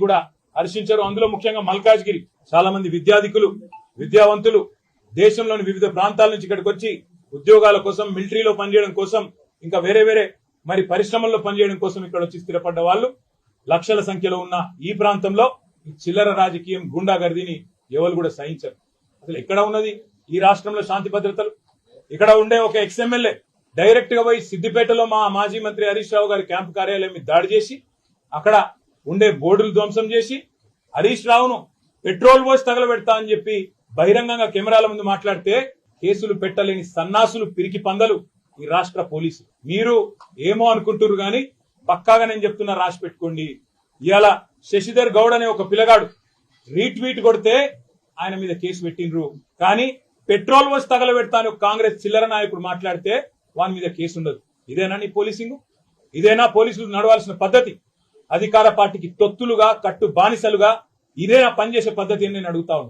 కూడా హర్షించారు. అందులో ముఖ్యంగా మల్కాజ్గిరి చాలా మంది విద్యాధికులు విద్యావంతులు దేశంలోని వివిధ ప్రాంతాల నుంచి ఇక్కడికి వచ్చి ఉద్యోగాల కోసం, మిలిటరీలో పనిచేయడం కోసం, ఇంకా వేరే వేరే మరి పరిశ్రమల్లో పనిచేయడం కోసం ఇక్కడ వచ్చి స్థిరపడ్డ వాళ్ళు లక్షల సంఖ్యలో ఉన్న ఈ ప్రాంతంలో ఈ చిల్లర రాజకీయం, గుండాగర్దీని ఎవరు కూడా సహించరు. అసలు ఎక్కడ ఉన్నది ఈ రాష్ట్రంలో శాంతి భద్రతలు? ఇక్కడ ఉండే ఒక ఎక్స్ఎమ్మెల్యే డైరెక్ట్ గా పోయి సిద్దిపేటలో మా మాజీ మంత్రి హరీష్ రావు గారి క్యాంపు కార్యాలయం మీద దాడి చేసి అక్కడ ఉండే బోర్డులు ధ్వంసం చేసి హరీష్ రావును పెట్రోల్ పోసి తగలబెడతా అని చెప్పి బహిరంగంగా కెమెరాల ముందు మాట్లాడితే కేసులు పెట్టలేని సన్నాసులు, పిరికి పందలు ఈ రాష్ట్ర పోలీసులు. మీరు ఏమో అనుకుంటున్నారు గాని పక్కాగా నేను చెప్తున్నా, రాసి పెట్టుకోండి. ఇవాళ శశిధర్ గౌడ్ అనే ఒక పిల్లగాడు రీట్వీట్ కొడితే ఆయన మీద కేసు పెట్టిండ్రు. కానీ పెట్రోల్ పోసి తగలబెడతా అని కాంగ్రెస్ చిల్లర నాయకుడు మాట్లాడితే వాని మీద కేసు ఉండదు. ఇదేనా నీ పోలీసింగ్? ఇదేనా పోలీసులు నడవాల్సిన పద్ధతి? అధికార పార్టీకి తొత్తులుగా, కట్టు బానిసలుగా ఇదేనా పనిచేసే పద్ధతి అని నేను అడుగుతా ఉన్నాను.